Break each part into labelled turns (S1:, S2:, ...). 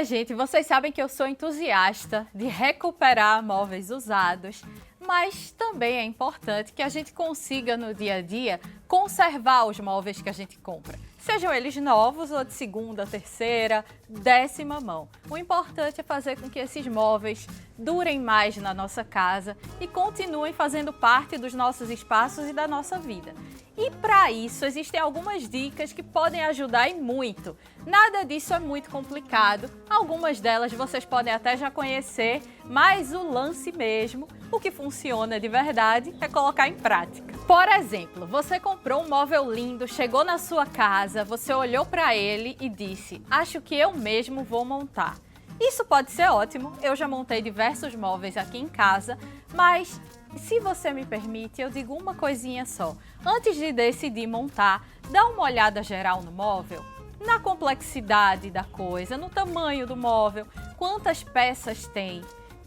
S1: Minha gente, vocês sabem que eu sou entusiasta de recuperar móveis usados, mas também é importante que a gente consiga no dia a dia conservar os móveis que a gente compra. Sejam eles novos ou de segunda, terceira, 10ª mão. O importante é fazer com que esses móveis durem mais na nossa casa e continuem fazendo parte dos nossos espaços e da nossa vida. E para isso existem algumas dicas que podem ajudar e muito. Nada disso é muito complicado, algumas delas vocês podem até já conhecer, mas o lance mesmo, o que funciona de verdade, é colocar em prática. Por exemplo, você comprou um móvel lindo, chegou na sua casa, você olhou para ele e disse: acho que eu mesmo vou montar. Isso pode ser ótimo, eu já montei diversos móveis aqui em casa, mas se você me permite, eu digo uma coisinha só. Antes de decidir montar, dá uma olhada geral no móvel, na complexidade da coisa, no tamanho do móvel, quantas peças tem.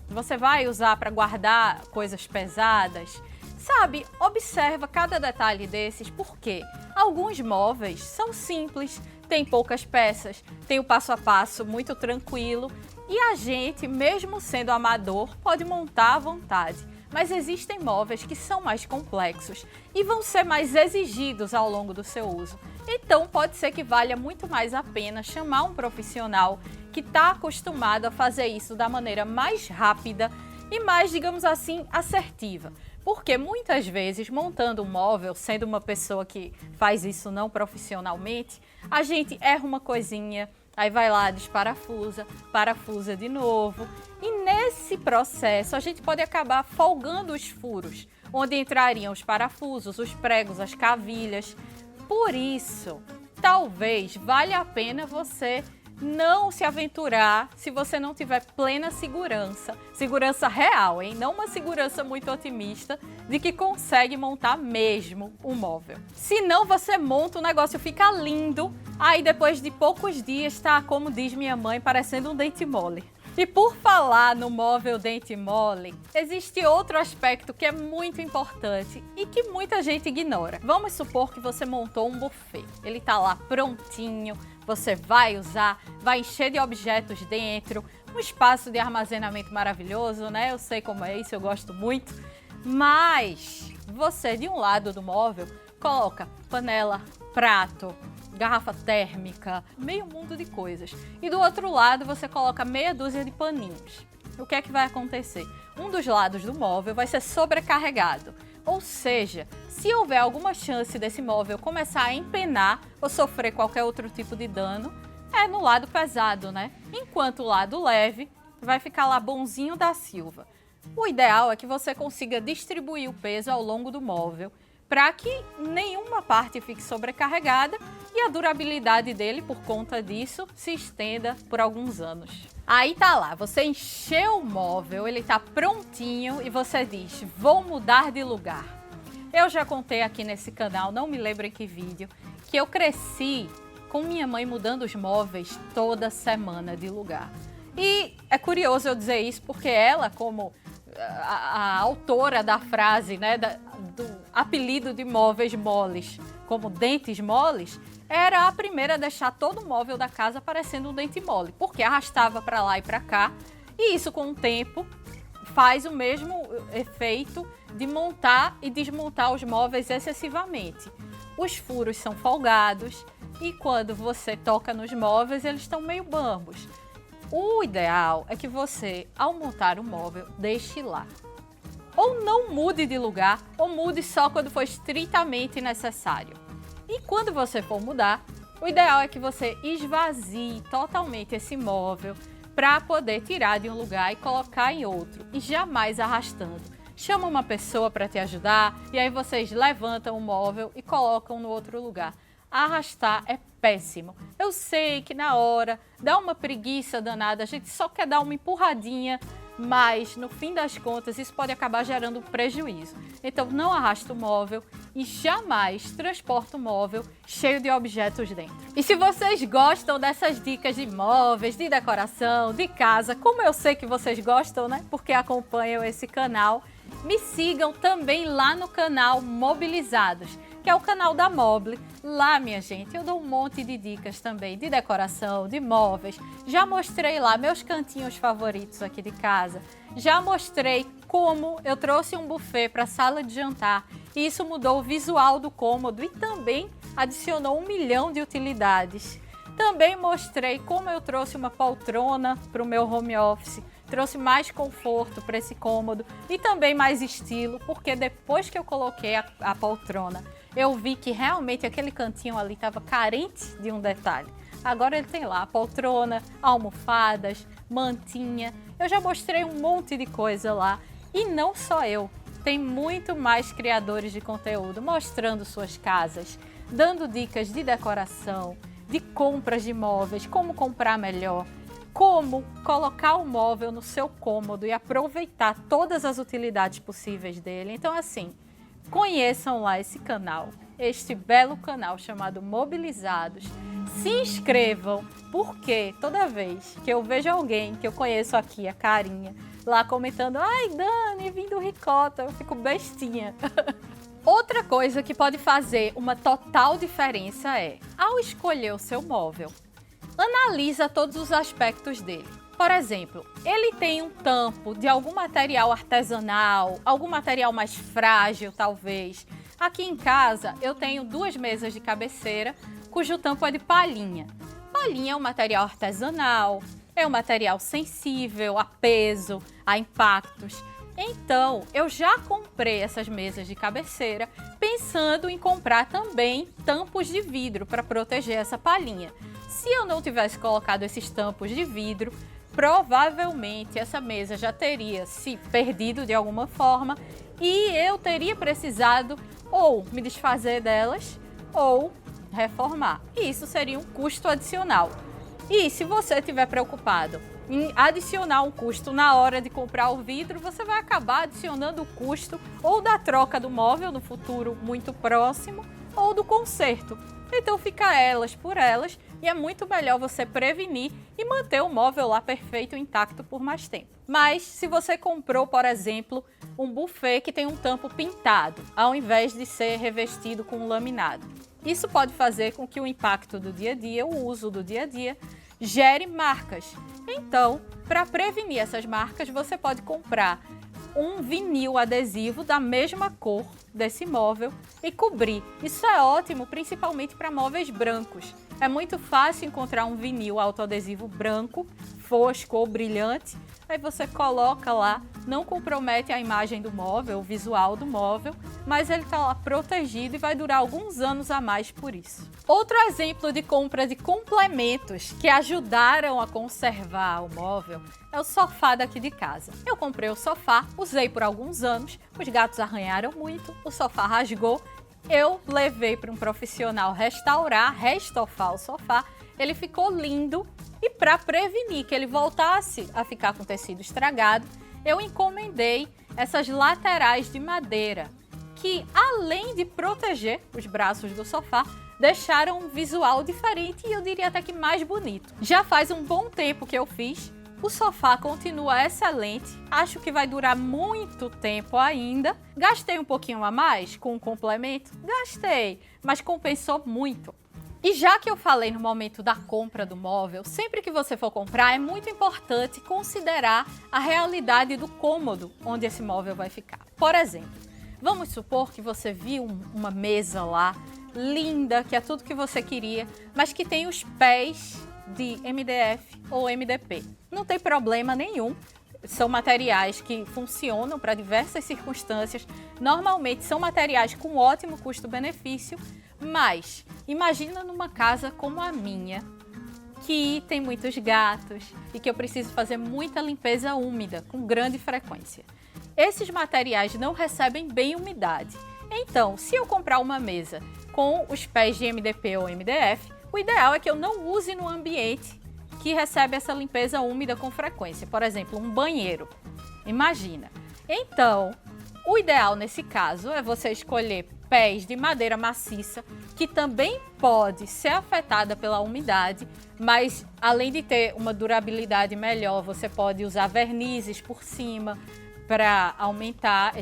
S1: Você vai usar para guardar coisas pesadas? Sabe, observa cada detalhe desses, porque alguns móveis são simples, tem poucas peças, tem o passo a passo muito tranquilo e a gente, mesmo sendo amador, pode montar à vontade. Mas existem móveis que são mais complexos e vão ser mais exigidos ao longo do seu uso. Então pode ser que valha muito mais a pena chamar um profissional que está acostumado a fazer isso da maneira mais rápida e mais, digamos assim, assertiva. Porque muitas vezes, montando um móvel, sendo uma pessoa que faz isso não profissionalmente, a gente erra uma coisinha, aí vai lá, desparafusa, parafusa de novo. E nesse processo, a gente pode acabar folgando os furos, onde entrariam os parafusos, os pregos, as cavilhas. Por isso, talvez valha a pena você não se aventurar se você não tiver plena segurança, segurança real, hein? Não uma segurança muito otimista de que consegue montar mesmo o móvel. Se não, você monta, o negócio fica lindo, aí depois de poucos dias tá, como diz minha mãe, parecendo um dente mole. E por falar no móvel dente mole, existe outro aspecto que é muito importante e que muita gente ignora. Vamos supor que você montou um buffet, ele tá lá prontinho, você vai usar, vai encher de objetos dentro, um espaço de armazenamento maravilhoso, né? Eu sei como é isso, eu gosto muito. Mas você, de um lado do móvel, coloca panela, prato, garrafa térmica, meio mundo de coisas. E do outro lado você coloca meia dúzia de paninhos. O que é que vai acontecer? Um dos lados do móvel vai ser sobrecarregado. Ou seja, se houver alguma chance desse móvel começar a empenar ou sofrer qualquer outro tipo de dano, é no lado pesado, né? Enquanto o lado leve vai ficar lá bonzinho da Silva. O ideal é que você consiga distribuir o peso ao longo do móvel para que nenhuma parte fique sobrecarregada e a durabilidade dele, por conta disso, se estenda por alguns anos. Aí tá lá, você encheu o móvel, ele tá prontinho e você diz: vou mudar de lugar. Eu já contei aqui nesse canal, não me lembro em que vídeo, que eu cresci com minha mãe mudando os móveis toda semana de lugar. E é curioso eu dizer isso porque ela, como a autora da frase, né, do apelido de móveis moles como dentes moles, era a primeira a deixar todo o móvel da casa parecendo um dente mole, porque arrastava para lá e para cá, e isso com o tempo faz o mesmo efeito de montar e desmontar os móveis excessivamente. Os furos são folgados e quando você toca nos móveis eles estão meio bambos. O ideal é que você, ao montar o móvel, deixe lá. Ou não mude de lugar, ou mude só quando for estritamente necessário. E quando você for mudar, o ideal é que você esvazie totalmente esse móvel para poder tirar de um lugar e colocar em outro, e jamais arrastando. Chama uma pessoa para te ajudar e aí vocês levantam o móvel e colocam no outro lugar. Arrastar é péssimo. Eu sei que na hora dá uma preguiça danada, a gente só quer dar uma empurradinha, mas no fim das contas isso pode acabar gerando prejuízo. Então não arrasta o móvel e jamais transporta o móvel cheio de objetos dentro. E se vocês gostam dessas dicas de móveis, de decoração, de casa, como eu sei que vocês gostam, né? Porque acompanham esse canal, me sigam também lá no canal Mobilizados. que é o canal da Mobile. Lá, minha gente, eu dou um monte de dicas também de decoração, de móveis. Já mostrei lá meus cantinhos favoritos aqui de casa. Já mostrei como eu trouxe um buffet para a sala de jantar e isso mudou o visual do cômodo e também adicionou 1 milhão de utilidades. Também mostrei como eu trouxe uma poltrona para o meu home office, trouxe mais conforto para esse cômodo e também mais estilo, porque depois que eu coloquei a poltrona, eu vi que realmente aquele cantinho ali estava carente de um detalhe. Agora ele tem lá a poltrona, almofadas, mantinha. Eu já mostrei um monte de coisa lá e não só eu. Tem muito mais criadores de conteúdo mostrando suas casas, dando dicas de decoração, de compras de móveis, como comprar melhor, como colocar o móvel no seu cômodo e aproveitar todas as utilidades possíveis dele. Então, assim, conheçam lá esse canal, este belo canal chamado Mobilizados. Se inscrevam, porque toda vez que eu vejo alguém que eu conheço aqui, a Carinha, lá comentando, ai Dani, vim do Ricota, eu fico bestinha. Outra coisa que pode fazer uma total diferença é, ao escolher o seu móvel, analisa todos os aspectos dele. Por exemplo, ele tem um tampo de algum material artesanal, algum material mais frágil, talvez. Aqui em casa, eu tenho 2 mesas de cabeceira, cujo tampo é de palhinha. Palhinha é um material artesanal, é um material sensível a peso, a impactos. Então, eu já comprei essas mesas de cabeceira pensando em comprar também tampos de vidro para proteger essa palhinha. Se eu não tivesse colocado esses tampos de vidro, provavelmente essa mesa já teria se perdido de alguma forma e eu teria precisado ou me desfazer delas ou reformar. E isso seria um custo adicional. E se você estiver preocupado em adicionar um custo na hora de comprar o vidro, você vai acabar adicionando o custo ou da troca do móvel no futuro muito próximo ou do conserto. Então fica elas por elas e é muito melhor você prevenir e manter o móvel lá perfeito e intacto por mais tempo. Mas se você comprou, por exemplo, um buffet que tem um tampo pintado, ao invés de ser revestido com laminado, isso pode fazer com que o impacto do dia a dia, o uso do dia a dia, gere marcas. Então, para prevenir essas marcas, você pode comprar um vinil adesivo da mesma cor desse móvel e cobrir. Isso é ótimo, principalmente para móveis brancos. É muito fácil encontrar um vinil autoadesivo branco, fosco ou brilhante. Aí você coloca lá, não compromete a imagem do móvel, o visual do móvel, mas ele está lá protegido e vai durar alguns anos a mais por isso. Outro exemplo de compra de complementos que ajudaram a conservar o móvel é o sofá daqui de casa. Eu comprei o sofá, usei por alguns anos, os gatos arranharam muito, o sofá rasgou, eu levei para um profissional restaurar, restofar o sofá, ele ficou lindo e para prevenir que ele voltasse a ficar com tecido estragado, eu encomendei essas laterais de madeira, que além de proteger os braços do sofá, deixaram um visual diferente e eu diria até que mais bonito. Já faz um bom tempo que eu fiz, o sofá continua excelente, acho que vai durar muito tempo ainda. Gastei um pouquinho a mais com o complemento? Gastei, mas compensou muito. E já que eu falei no momento da compra do móvel, sempre que você for comprar é muito importante considerar a realidade do cômodo onde esse móvel vai ficar. Por exemplo, vamos supor que você viu uma mesa lá, linda, que é tudo que você queria, mas que tem os pés de MDF ou MDP. Não tem problema nenhum, são materiais que funcionam para diversas circunstâncias, normalmente são materiais com ótimo custo-benefício, mas imagina numa casa como a minha, que tem muitos gatos e que eu preciso fazer muita limpeza úmida com grande frequência. Esses materiais não recebem bem umidade. Então, se eu comprar uma mesa com os pés de MDP ou MDF, o ideal é que eu não use no ambiente que recebe essa limpeza úmida com frequência. Por exemplo, um banheiro. Imagina. Então, o ideal nesse caso é você escolher pés de madeira maciça, que também pode ser afetada pela umidade, mas além de ter uma durabilidade melhor, você pode usar vernizes por cima para aumentar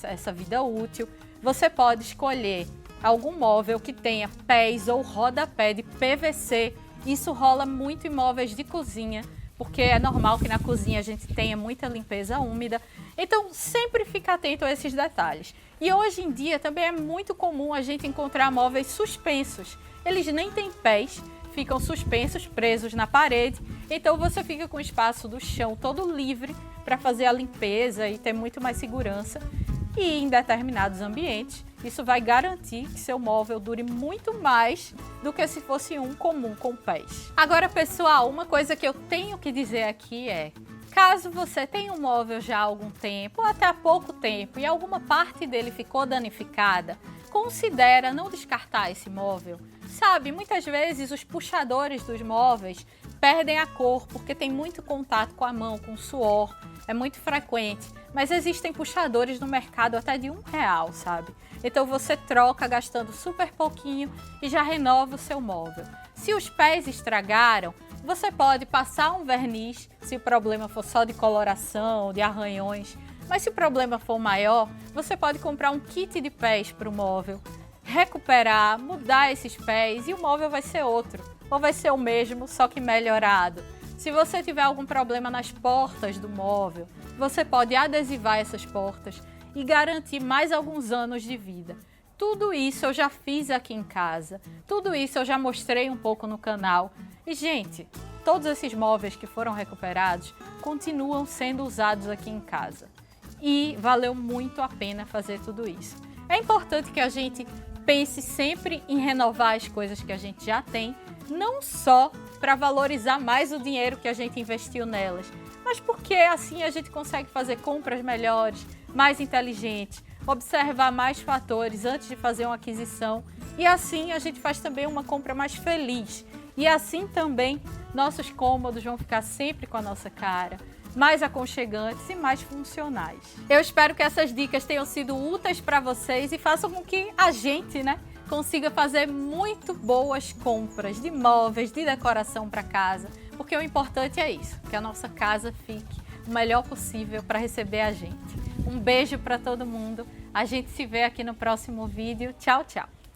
S1: essa vida útil. Você pode escolher algum móvel que tenha pés ou rodapé de PVC. Isso rola muito em móveis de cozinha, porque é normal que na cozinha a gente tenha muita limpeza úmida. Então, sempre fica atento a esses detalhes. E hoje em dia também é muito comum a gente encontrar móveis suspensos. Eles nem têm pés, ficam suspensos, presos na parede. Então, você fica com o espaço do chão todo livre para fazer a limpeza e ter muito mais segurança. E em determinados ambientes, isso vai garantir que seu móvel dure muito mais do que se fosse um comum com pés. Agora, pessoal, uma coisa que eu tenho que dizer aqui é: caso você tenha um móvel já há algum tempo, ou até há pouco tempo, e alguma parte dele ficou danificada, considera não descartar esse móvel. Sabe, muitas vezes os puxadores dos móveis perdem a cor porque tem muito contato com a mão, com o suor, é muito frequente. Mas existem puxadores no mercado até de R$1, sabe? Então você troca gastando super pouquinho e já renova o seu móvel. Se os pés estragaram, você pode passar um verniz, se o problema for só de coloração, de arranhões. Mas se o problema for maior, você pode comprar um kit de pés para o móvel, recuperar, mudar esses pés e o móvel vai ser outro. Ou vai ser o mesmo, só que melhorado. Se você tiver algum problema nas portas do móvel, você pode adesivar essas portas e garantir mais alguns anos de vida. Tudo isso eu já fiz aqui em casa, tudo isso eu já mostrei um pouco no canal. E, gente, todos esses móveis que foram recuperados continuam sendo usados aqui em casa. E valeu muito a pena fazer tudo isso. É importante que a gente pense sempre em renovar as coisas que a gente já tem, não só para valorizar mais o dinheiro que a gente investiu nelas, mas porque assim a gente consegue fazer compras melhores, mais inteligentes, observar mais fatores antes de fazer uma aquisição e assim a gente faz também uma compra mais feliz. E assim também nossos cômodos vão ficar sempre com a nossa cara, mais aconchegantes e mais funcionais. Eu espero que essas dicas tenham sido úteis para vocês e façam com que a gente, consiga fazer muito boas compras de móveis, de decoração para casa, porque o importante é isso, que a nossa casa fique o melhor possível para receber a gente. Um beijo para todo mundo, a gente se vê aqui no próximo vídeo. Tchau, tchau!